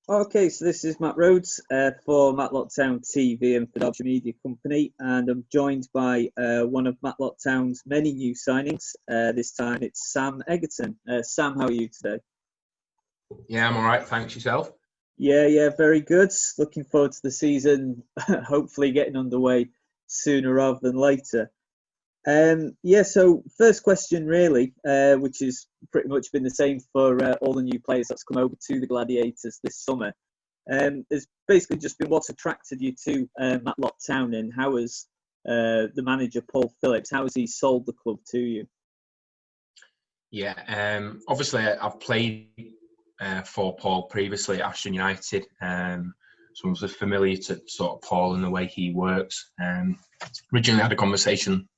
Okay, so this is Matt Rhodes for Matlock Town TV and for Derbyshire Media Company, and I'm joined by one of Matlock Town's many new signings. This time it's Sam Egerton. Sam, how are you today? Yeah, I'm all right. Thanks. Yourself? Yeah, very good. Looking forward to the season, hopefully getting underway sooner rather than later. So first question really, which has pretty much been the same for all the new players that's come over to the Gladiators this summer. There's basically just been what's attracted you to Matlock Town, and how has the manager Paul Phillips, how has he sold the club to you? Yeah, obviously I've played for Paul previously at Ashton United, so I was familiar to sort of Paul and the way he works. Originally had a conversation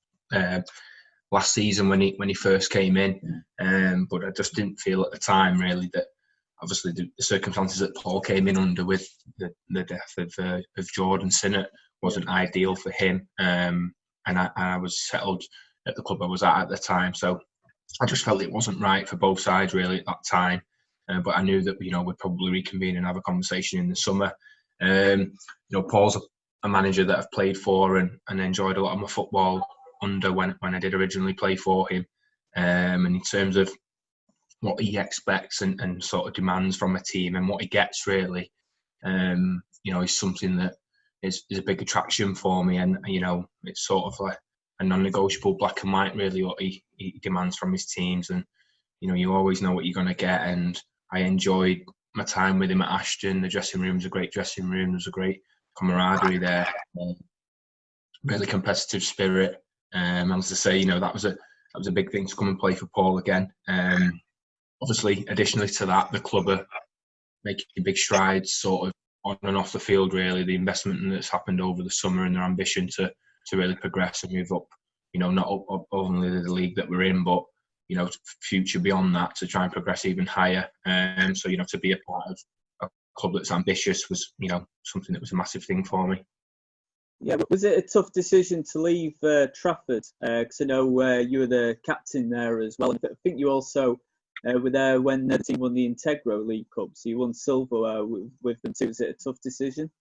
last season when he first came in, but I just didn't feel at the time really that obviously the circumstances that Paul came in under with the death of Jordan Sinnott wasn't ideal for him, and I was settled at the club I was at the time, so I just felt it wasn't right for both sides really at that time. But I knew that we'd probably reconvene and have a conversation in the summer. Paul's a manager that I've played for and enjoyed a lot of my football under when I did originally play for him. And in terms of what he expects and sort of demands from a team and what he gets really, is something that is a big attraction for me. And it's sort of like a non-negotiable black and white really what he demands from his teams. And you always know what you're going to get. And I enjoyed my time with him at Ashton. The dressing room was a great dressing room. There was a great camaraderie there. Really competitive spirit. And as I say, that was a big thing to come and play for Paul again. Obviously, additionally to that, the club are making big strides sort of on and off the field really. The investment that's happened over the summer and their ambition to really progress and move up, not up only the league that we're in, but future beyond that to try and progress even higher. So to be a part of a club that's ambitious was something that was a massive thing for me. Yeah, but was it a tough decision to leave Trafford? Because I know you were the captain there as well. I think you also were there when the team won the Integro League Cup, so you won silver with them too. Was it a tough decision?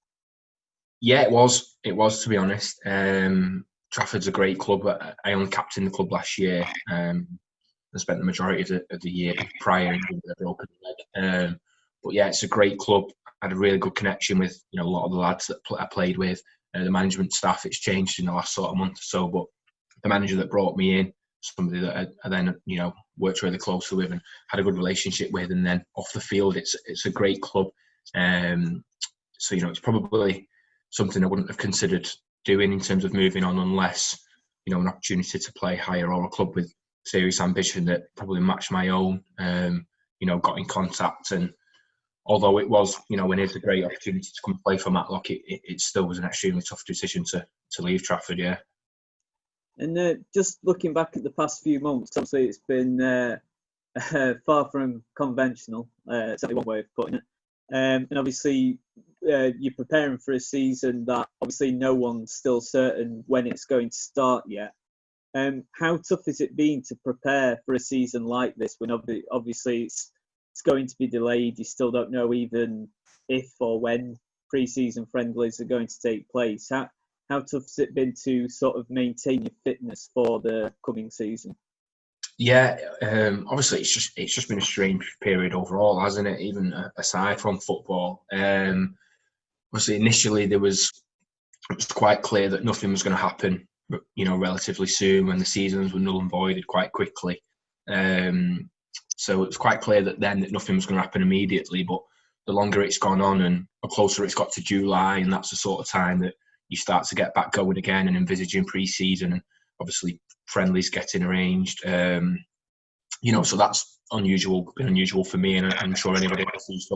Yeah, it was. It was, to be honest. Trafford's a great club. I only captained the club last year. I spent the majority of the year prior in the broken leg. But yeah, it's a great club. I had a really good connection with a lot of the lads that I played with. The management staff, it's changed in the last sort of month or so, but the manager that brought me in, somebody that I then worked really closely with and had a good relationship with, and then off the field, it's a great club. So it's probably something I wouldn't have considered doing in terms of moving on unless an opportunity to play higher or a club with serious ambition that probably matched my own. Got in contact, and although it was when it's a great opportunity to come play for Matlock, it still was an extremely tough decision to leave Trafford. Yeah. And just looking back at the past few months, obviously it's been far from conventional. Certainly one way of putting it. And obviously you're preparing for a season that obviously no one's still certain when it's going to start yet. How tough has it been to prepare for a season like this when obviously it's going to be delayed? You still don't know even if or when pre-season friendlies are going to take place. How tough has it been to sort of maintain your fitness for the coming season? Yeah, obviously it's just been a strange period overall, hasn't it? Even aside from football, obviously initially it was quite clear that nothing was going to happen, relatively soon when the seasons were null and voided quite quickly. So it was quite clear that nothing was going to happen immediately. But the longer it's gone on and the closer it's got to July, and that's the sort of time that you start to get back going again and envisaging pre-season and obviously friendlies getting arranged. So that's been unusual for me, and I'm sure anybody else who's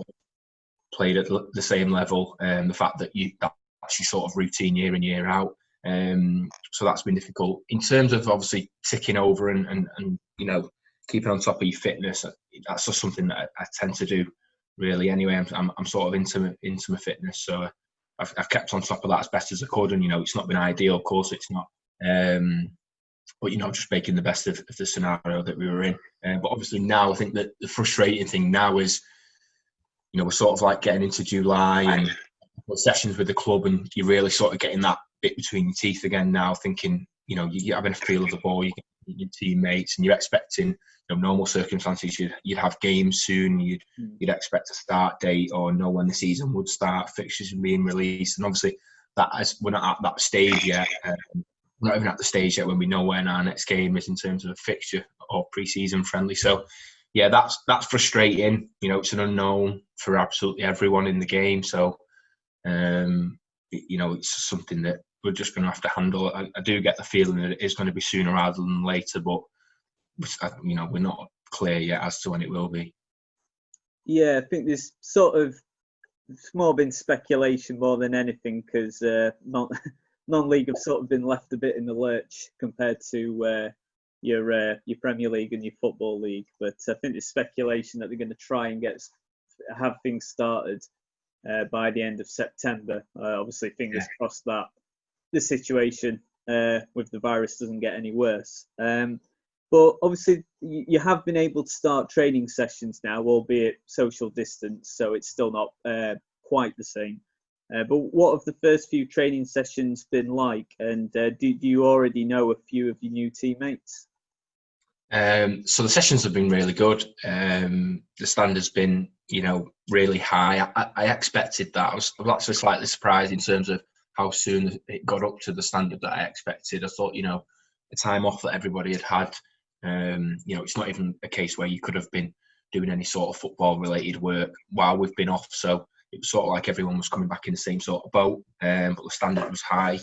played at the same level. The fact that that's your sort of routine year in, year out. So that's been difficult. In terms of obviously ticking over and keeping on top of your fitness, that's just something that I tend to do really anyway. I'm sort of into my fitness, so I've kept on top of that as best as I could. And it's not been ideal, of course it's not. But just making the best of the scenario that we were in. But obviously now I think that the frustrating thing now is we're sort of like getting into July and sessions with the club, and you're really sort of getting that bit between your teeth again now, thinking, you're having a feel of the ball, you're getting your teammates, and you're expecting, normal circumstances, you'd have games soon, you'd expect a start date or know when the season would start, fixtures being released, and obviously we're not at that stage yet. We're not even at the stage yet when we know when our next game is in terms of a fixture or pre-season friendly. So, yeah, that's frustrating. It's an unknown for absolutely everyone in the game. So, it's something that we're just going to have to handle. I do get the feeling that it is going to be sooner rather than later, but we're not clear yet as to when it will be. Yeah, I think there's sort of, it's more been speculation more than anything, because non-league have sort of been left a bit in the lurch compared to your Premier League and your Football League. But I think there's speculation that they're going to try and have things started by the end of September. Obviously, fingers crossed that the situation with the virus doesn't get any worse. But obviously, you have been able to start training sessions now, albeit social distance, so it's still not quite the same. But what have the first few training sessions been like? And do you already know a few of your new teammates? So the sessions have been really good. The standard's been, really high. I expected that. I was actually slightly surprised in terms of how soon it got up to the standard that I expected. I thought, the time off that everybody had, it's not even a case where you could have been doing any sort of football-related work while we've been off. So it was sort of like everyone was coming back in the same sort of boat, but the standard was high.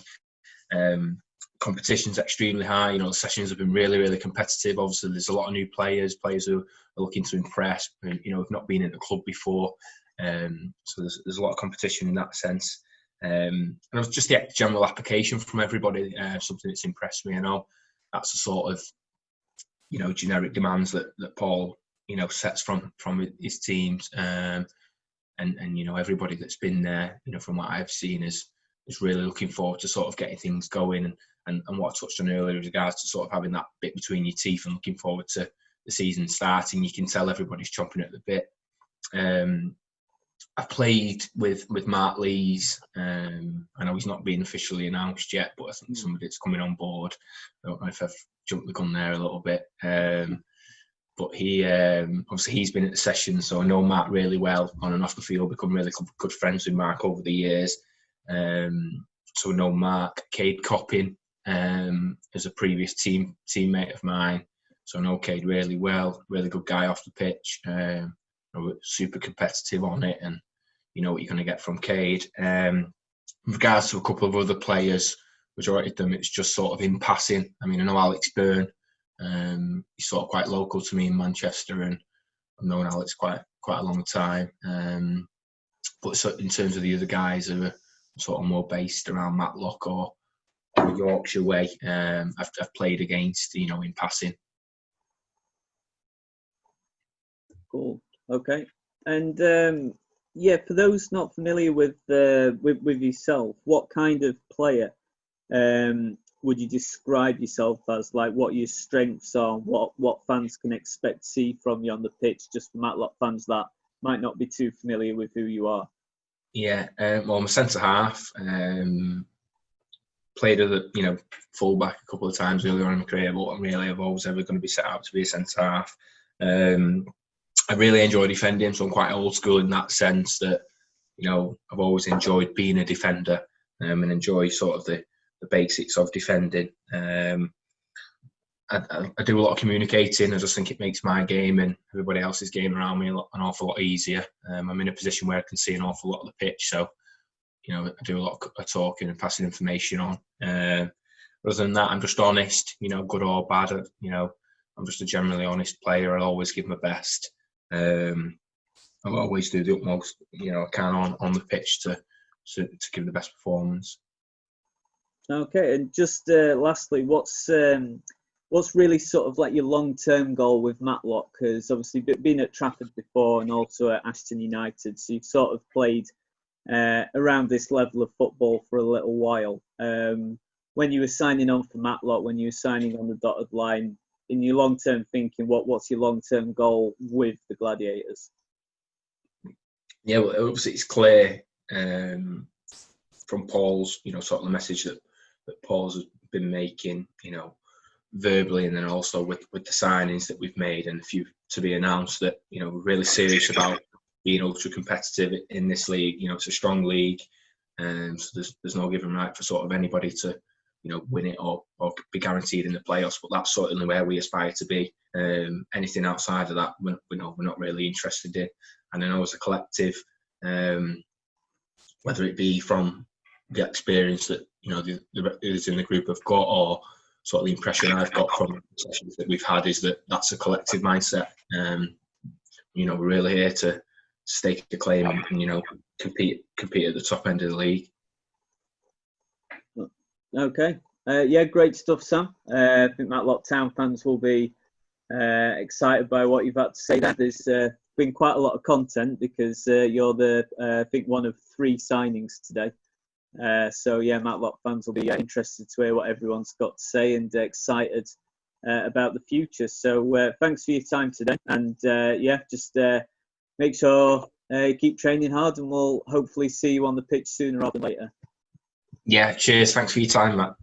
Competition's extremely high. The sessions have been really, really competitive. Obviously, there's a lot of new players who are looking to impress, have not been in the club before. So there's a lot of competition in that sense. And it was just the general application from everybody, something that's impressed me. I know that's the sort of, generic demands that Paul, sets from his teams. And everybody that's been there, from what I've seen is really looking forward to sort of getting things going, and what I touched on earlier with regards to sort of having that bit between your teeth and looking forward to the season starting. You can tell everybody's chomping at the bit. I've played with Mark Lees. I know he's not been officially announced yet, but I think somebody's coming on board. I don't know if I've jumped the gun there a little bit. But he obviously he's been at the session, so I know Mark really well on and off the field. Become really good friends with Mark over the years. So I know Mark. Cade Coppin is a previous teammate of mine, so I know Cade really well. Really good guy off the pitch. Super competitive on it, and you know what you're going to get from Cade. With regards to a couple of other players, majority of them it's just sort of in passing. I mean, I know Alex Byrne. He's sort of quite local to me in Manchester, and I've known Alex quite a long time. But so in terms of the other guys who are sort of more based around Matlock or Yorkshire way, I've played against, in passing. Cool. Okay. And for those not familiar with yourself, what kind of player would you describe yourself as? Like, what your strengths are, what fans can expect to see from you on the pitch, just for Matlock fans that might not be too familiar with who you are? Yeah, well, I'm a centre half. Played as a fullback a couple of times earlier on in my career, but I've always ever going to be set out to be a centre half. I really enjoy defending, so I'm quite old school in that sense that I've always enjoyed being a defender and enjoy sort of the basics of defending. I do a lot of communicating. I just think it makes my game and everybody else's game around me an awful lot easier. I'm in a position where I can see an awful lot of the pitch, so I do a lot of talking and passing information on. Other than that, I'm just honest. Good or bad. I'm just a generally honest player. I'll always give my best. I'll always do the utmost I can on the pitch to give the best performance. Okay, and just lastly, what's really sort of like your long-term goal with Matlock? Because obviously been at Trafford before and also at Ashton United, so you've sort of played around this level of football for a little while. When you were signing on for Matlock, when you were signing on the dotted line, in your long-term thinking, what's your long-term goal with the Gladiators? Yeah, well, obviously it's clear from Paul's, sort of the message that Paul's been making, verbally, and then also with the signings that we've made and a few to be announced, that we're really serious about being ultra competitive in this league. It's a strong league, so there's no given right for sort of anybody to win it or be guaranteed in the playoffs. But that's certainly where we aspire to be. Anything outside of that, we're not really interested in. And I know as a collective, whether it be from the experience that the others in the group have got, or sort of the impression I've got from the sessions that we've had, is that that's a collective mindset. We're really here to stake a claim and compete at the top end of the league. Okay, yeah, great stuff, Sam. I think Matlock Town fans will be excited by what you've had to say there. There's been quite a lot of content because you're I think one of 3 signings today. So yeah, Matlock fans will be interested to hear what everyone's got to say, and excited about the future. So thanks for your time today, and just make sure you keep training hard, and we'll hopefully see you on the pitch sooner rather than later. Yeah, cheers. Thanks for your time, Matt.